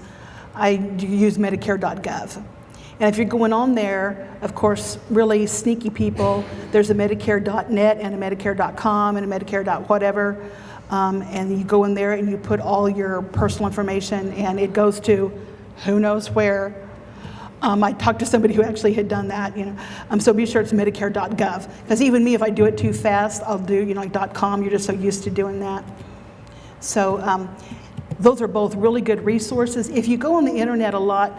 I use Medicare.gov. And if you're going on there, of course, really sneaky people, there's a Medicare.net and a Medicare.com and a Medicare. Whatever. And you go in there and you put all your personal information, and it goes to who knows where. I talked to somebody who actually had done that, so be sure it's Medicare.gov. Because even me, if I do it too fast, I'll do, like .com. You're just so used to doing that. So those are both really good resources. If you go on the internet a lot,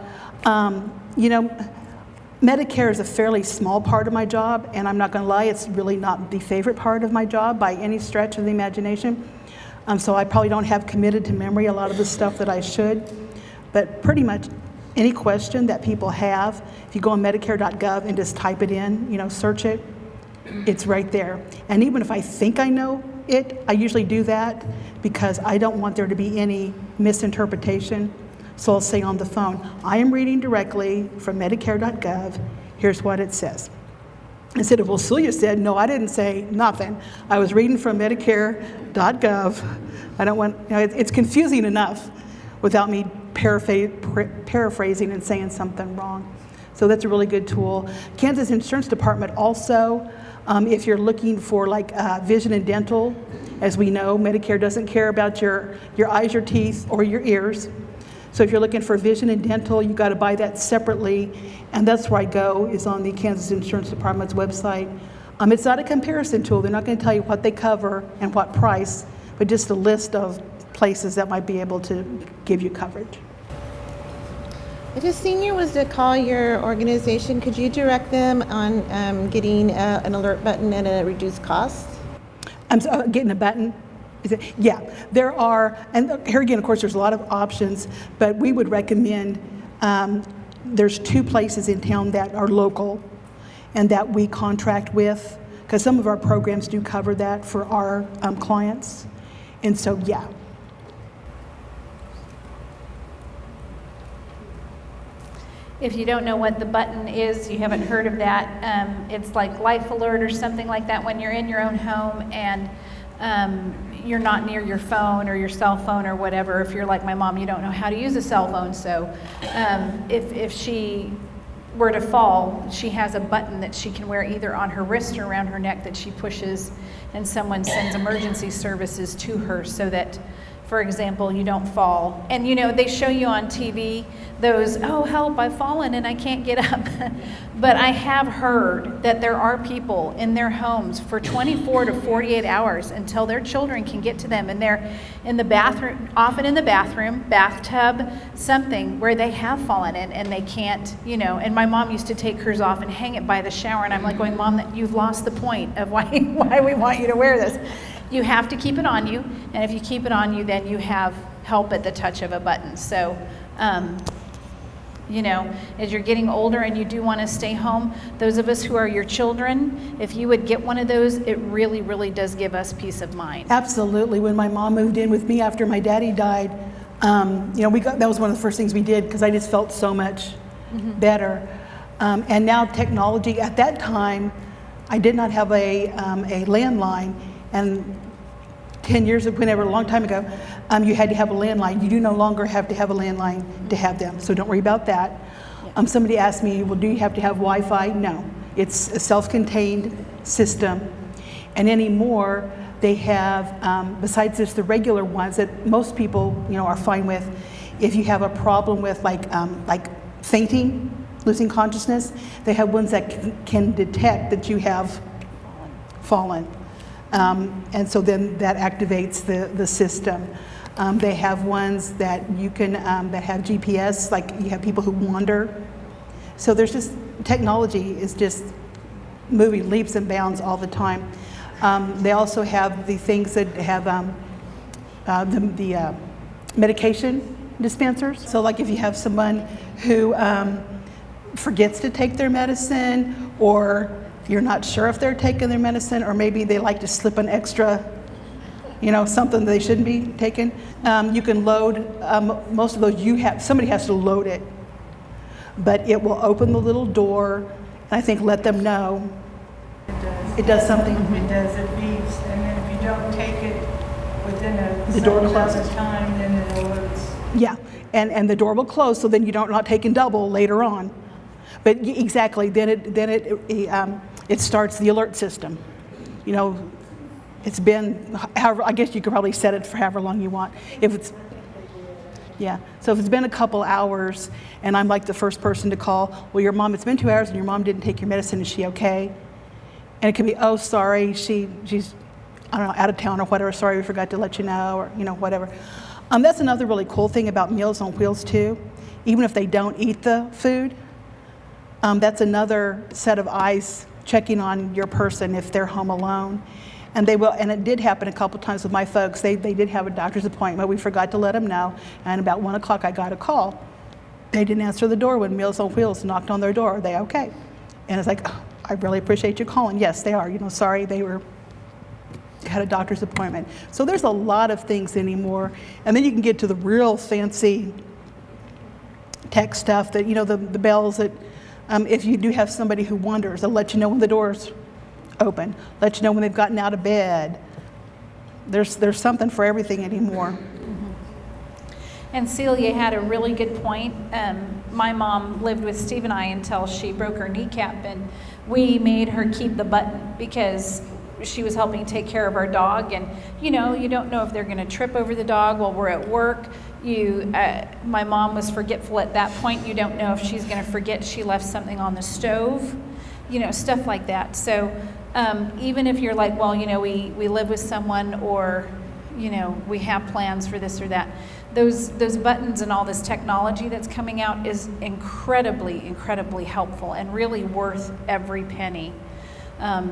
Medicare is a fairly small part of my job, and I'm not going to lie, it's really not the favorite part of my job by any stretch of the imagination. So I probably don't have committed to memory a lot of the stuff that I should. But pretty much any question that people have, if you go on Medicare.gov and just type it in, search it, it's right there. And even if I think I know it, I usually do that because I don't want there to be any misinterpretation. So I'll say on the phone, I am reading directly from Medicare.gov. Here's what it says. Instead of, well, Celia said, no, I didn't say nothing. I was reading from Medicare.gov. I don't want, it's confusing enough without me paraphrasing and saying something wrong. So that's a really good tool. Kansas Insurance Department also, if you're looking for like vision and dental, as we know, Medicare doesn't care about your eyes, your teeth, or your ears. So if you're looking for vision and dental, you got to buy that separately, and that's where I go, is on the Kansas Insurance Department's website. It's not a comparison tool. They're not going to tell you what they cover and what price, but just a list of places that might be able to give you coverage. If a senior was to call your organization, could you direct them on getting an alert button at a reduced cost? I'm sorry, getting a button? Yeah, there are, and here again, of course, there's a lot of options, but we would recommend, there's 2 places in town that are local and that we contract with, because some of our programs do cover that for our clients. And so, yeah. If you don't know what the button is, you haven't heard of that, it's like Life Alert or something like that when you're in your own home and you're not near your phone or your cell phone or whatever. If you're like my mom, you don't know how to use a cell phone. So if she were to fall, she has a button that she can wear either on her wrist or around her neck that she pushes, and someone sends emergency services to her so that, for example, you don't fall. And they show you on TV those, oh help, I've fallen and I can't get up. But I have heard that there are people in their homes for 24 to 48 hours until their children can get to them, and they're in the bathroom, often in the bathroom, bathtub, something where they have fallen in and they can't, and my mom used to take hers off and hang it by the shower, and I'm like going, Mom, you've lost the point of why we want you to wear this. You have to keep it on you, and if you keep it on you, then you have help at the touch of a button. So, as you're getting older and you do want to stay home, those of us who are your children, if you would get one of those, it really, really does give us peace of mind. Absolutely. When my mom moved in with me after my daddy died, that was one of the first things we did because I just felt so much better. And now technology, at that time, I did not have a landline, and 10 years of whenever, a long time ago, you had to have a landline. You do no longer have to have a landline to have them, so don't worry about that. Somebody asked me, well, do you have to have Wi-Fi? No, it's a self-contained system. And anymore, they have, besides just the regular ones that most people, are fine with, if you have a problem with like fainting, losing consciousness, they have ones that can detect that you have fallen. And so then that activates the system. They have ones that you can, that have GPS, like you have people who wander. So there's just, technology is just moving leaps and bounds all the time. They also have the things that have the medication dispensers. So like if you have someone who forgets to take their medicine, or you're not sure if they're taking their medicine, or maybe they like to slip an extra, something they shouldn't be taking, you can load, most of those somebody has to load it, but it will open the little door, and I think let them know. It does something. It does, it beeps, and then if you don't take it within The door certain amount of closes. time, then it alerts. Yeah, and the door will close, so then you're not taking double later on. But exactly, then it starts the alert system. It's been, however, I guess you could probably set it for however long you want. So if it's been a couple hours and I'm like the first person to call, well, your mom, it's been 2 hours and your mom didn't take your medicine, is she okay? And it could be, oh, sorry, she's, I don't know, out of town or whatever, sorry, we forgot to let you know, or, whatever. That's another really cool thing about Meals on Wheels too. Even if they don't eat the food, that's another set of eyes checking on your person if they're home alone. And they will, and it did happen a couple times with my folks. They did have a doctor's appointment. We forgot to let them know. And about 1 o'clock, I got a call. They didn't answer the door when Meals on Wheels knocked on their door. Are they okay? And it's like, oh, I really appreciate you calling. Yes, they are. Sorry, they had a doctor's appointment. So there's a lot of things anymore. And then you can get to the real fancy tech stuff that, the bells that, if you do have somebody who wanders, they'll let you know when the door's open, let you know when they've gotten out of bed. There's something for everything anymore. And Celia had a really good point. My mom lived with Steve and I until she broke her kneecap, and we made her keep the button because she was helping take care of our dog. And you don't know if they're going to trip over the dog while we're at work. My mom was forgetful at that point. You don't know if she's going to forget she left something on the stove, stuff like that. So even if you're like, well, we live with someone, or we have plans for this or that, those buttons and all this technology that's coming out is incredibly, incredibly helpful and really worth every penny.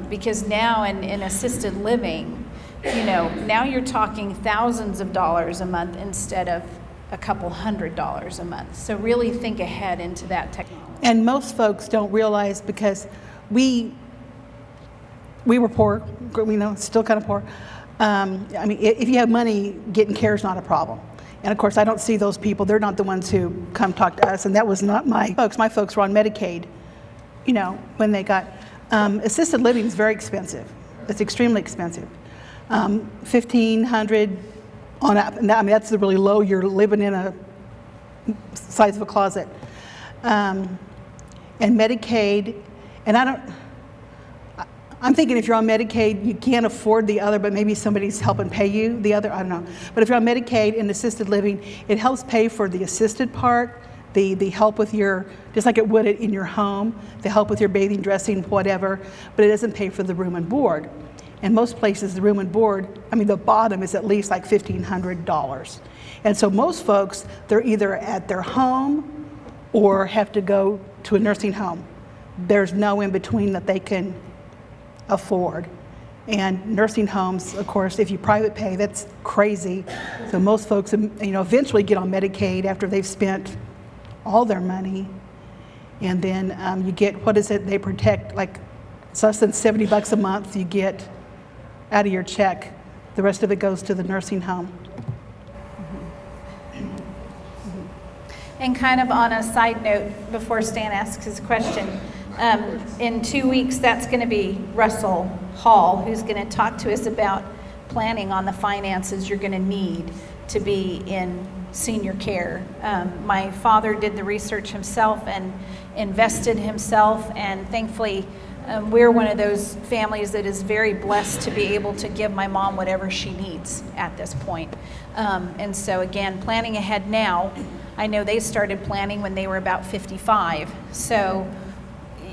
Because now in assisted living, now you're talking thousands of dollars a month instead of a couple $100s a month. So really think ahead into that technology. And most folks don't realize, because we were poor, still kind of poor. If you have money, getting care is not a problem. And of course, I don't see those people. They're not the ones who come talk to us. And that was not my folks. My folks were on Medicaid, when they got, assisted living is very expensive. It's extremely expensive. $1,500 on up. And that's the really low. You're living in a size of a closet. And Medicaid, and I'm thinking if you're on Medicaid, you can't afford the other, but maybe somebody's helping pay you the other, I don't know. But if you're on Medicaid and assisted living, it helps pay for the assisted part, the help with just like it would in your home, the help with your bathing, dressing, whatever, but it doesn't pay for the room and board. And most places, the room and board, the bottom is at least like $1,500. And so most folks, they're either at their home or have to go to a nursing home. There's no in between that they can afford. And nursing homes, of course, if you private pay, that's crazy. So most folks, eventually get on Medicaid after they've spent all their money. And then you get, what is it, they protect, like it's less than $70 a month you get out of your check. The rest of it goes to the nursing home. And kind of on a side note, before Stan asks his question, in 2 weeks, that's going to be Russell Hall, who's going to talk to us about planning on the finances you're going to need to be in senior care. My father did the research himself and invested himself, and thankfully, we're one of those families that is very blessed to be able to give my mom whatever she needs at this point. And so again, planning ahead now. I know they started planning when they were about 55. So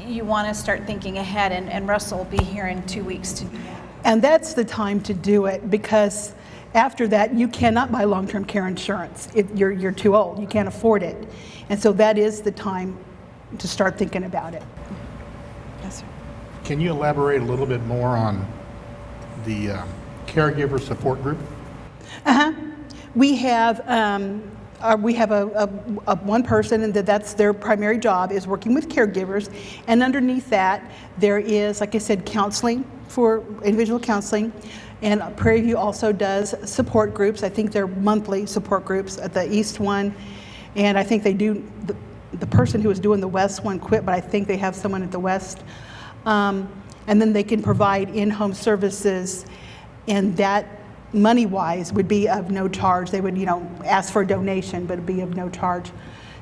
you want to start thinking ahead, and Russell will be here in 2 weeks to do that. And that's the time to do it, because after that, you cannot buy long-term care insurance. You're too old. You can't afford it. And so that is the time to start thinking about it. Yes, sir. Can you elaborate a little bit more on the caregiver support group? We have a one person, and that's their primary job, is working with caregivers. And underneath that, there is, like I said, counseling for individual counseling. And Prairie View also does support groups. I think they're monthly support groups at the East one. And I think they do, the person who was doing the West one quit, but I think they have someone at the West. And then they can provide in-home services, and that money-wise would be of no charge. They would, ask for a donation, but it'd be of no charge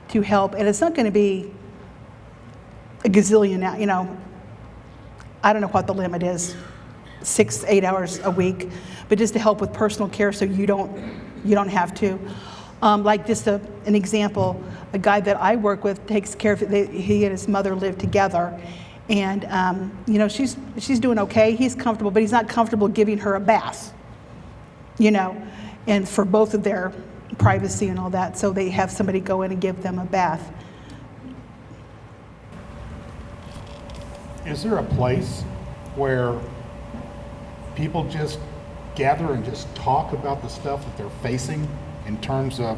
to help. And it's not going to be a gazillion, I don't know what the limit is, 6-8 hours a week, but just to help with personal care so you don't have to. Like just an example, a guy that I work with takes care of it. He and his mother live together, and she's doing okay. He's comfortable, but he's not comfortable giving her a bath, and for both of their privacy and all that, so they have somebody go in and give them a bath. Is there a place where people just gather and just talk about the stuff that they're facing in terms of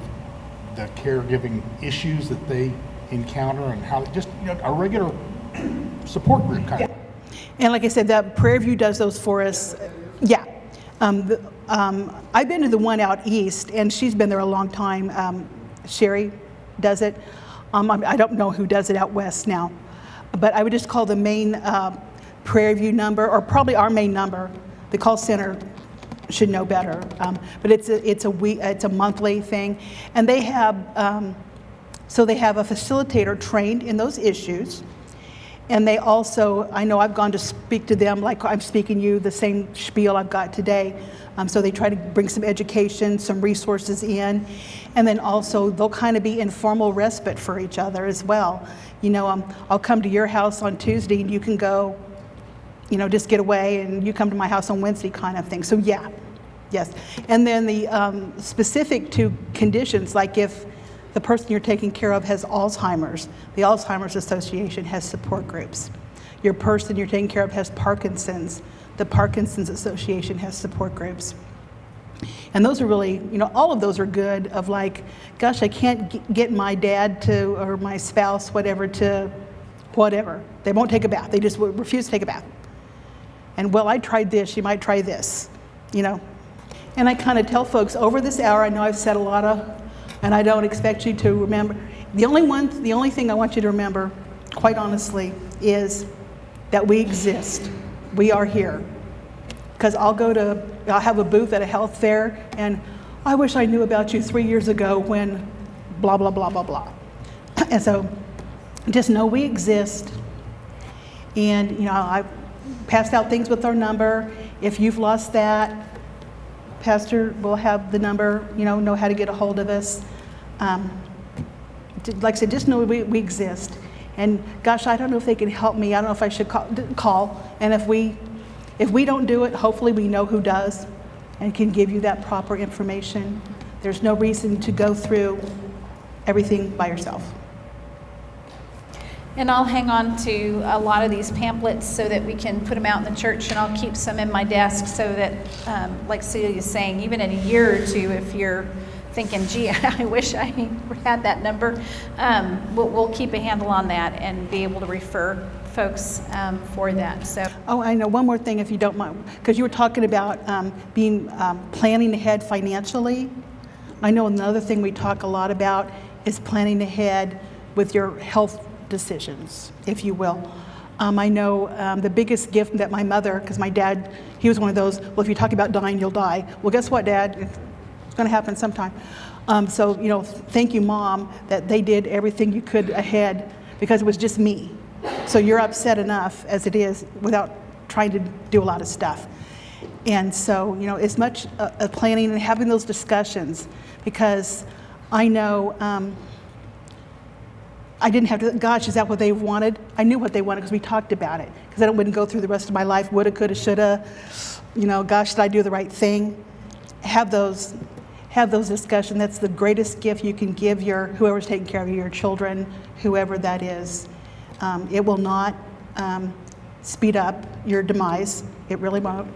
the caregiving issues that they encounter, and how just a regular support group kind of? And like I said, that Prairie View does those for us. Yeah. I've been to the one out east, and she's been there a long time. Sherry does it. I don't know who does it out west now, but I would just call the main Prairie View number, or probably our main number. The call center should know better, but it's a monthly thing, and they have they have a facilitator trained in those issues. And they also, I know I've gone to speak to them like I'm speaking you, the same spiel I've got today. So they try to bring some education, some resources in. And then also they'll kind of be informal respite for each other as well. I'll come to your house on Tuesday and you can go, just get away, and you come to my house on Wednesday kind of thing. So yeah, yes. And then the specific to conditions, like if the person you're taking care of has Alzheimer's, the Alzheimer's Association has support groups. Your person you're taking care of has Parkinson's, the Parkinson's Association has support groups. And those are really, all of those are good of like, gosh, I can't get my dad to, or my spouse, whatever, to whatever. They won't take a bath. They just refuse to take a bath. And well, I tried this, you might try this, And I kind of tell folks over this hour, I know I've said a lot of, and I don't expect you to remember. The only thing I want you to remember, quite honestly, is that we exist. We are here. Because I'll have a booth at a health fair, and I wish I knew about you 3 years ago when blah, blah, blah, blah, blah. And so just know we exist. And, I passed out things with our number. If you've lost that, Pastor will have the number, know how to get a hold of us. Like I said, just know we exist. And gosh, I don't know if they can help me. I don't know if I should call. And if we don't do it, hopefully we know who does and can give you that proper information. There's no reason to go through everything by yourself. And I'll hang on to a lot of these pamphlets so that we can put them out in the church, and I'll keep some in my desk so that, like Celia is saying, even in a year or two, if you're thinking, gee, I wish I had that number, we'll keep a handle on that and be able to refer folks for that. So. Oh, I know one more thing, if you don't mind, because you were talking about planning ahead financially. I know another thing we talk a lot about is planning ahead with your health decisions, if you will. I know the biggest gift that my mother, because my dad, he was one of those, well, if you talk about dying, you'll die. Well, guess what, Dad? It's going to happen sometime. So, thank you, Mom, that they did everything you could ahead, because it was just me. So you're upset enough as it is without trying to do a lot of stuff. And so, as much planning and having those discussions, because I know I didn't have to, gosh, is that what they wanted? I knew what they wanted because we talked about it. Because I wouldn't go through the rest of my life, woulda, coulda, shoulda, gosh, did I do the right thing? Have those discussions. That's the greatest gift you can give whoever's taking care of your children, whoever that is. It will not speed up your demise. It really won't.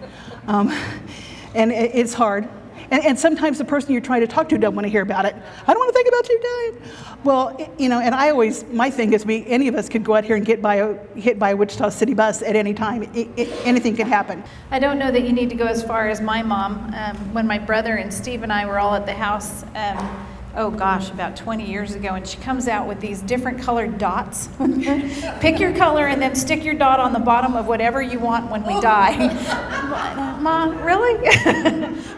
And it's hard. And sometimes the person you're trying to talk to doesn't want to hear about it. I don't want to think about you dying. Well, and I always, my thing is any of us could go out here and hit by a Wichita City bus at any time. Anything can happen. I don't know that you need to go as far as my mom. When my brother and Steve and I were all at the house, oh gosh, about 20 years ago, and she comes out with these different colored dots. Pick your color and then stick your dot on the bottom of whatever you want when we die. Mom, really?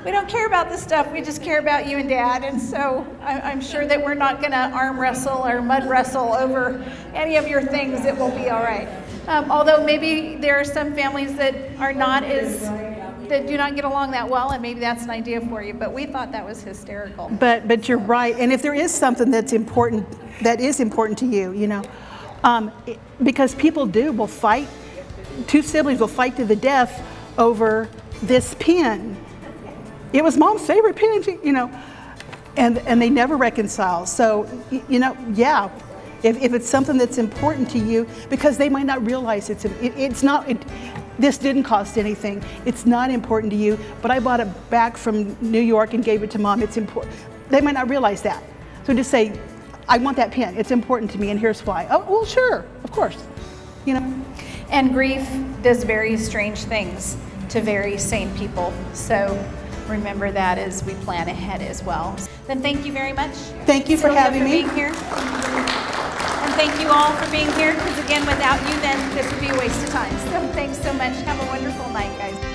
We don't care about this stuff. We just care about you and Dad. And so I'm sure that we're not going to arm wrestle or mud wrestle over any of your things. It will be all right. Although maybe there are some families that are not that do not get along that well, and maybe that's an idea for you, but we thought that was hysterical. But you're right, and if there is something that is important to you, because people will fight, two siblings will fight to the death over this pen. It was Mom's favorite pen, and they never reconcile. So, yeah, if it's something that's important to you, because they might not realize this didn't cost anything. It's not important to you, but I bought it back from New York and gave it to Mom. It's important. They might not realize that. So just say, I want that pen. It's important to me, and here's why. Oh, well, sure, of course. And grief does very strange things to very sane people. So remember that as we plan ahead as well. Then thank you very much. Thank you for Celia, having me. being here. And thank you all for being here, because again, without you, then this would be a waste of time. So thanks so much. Have a wonderful night, guys.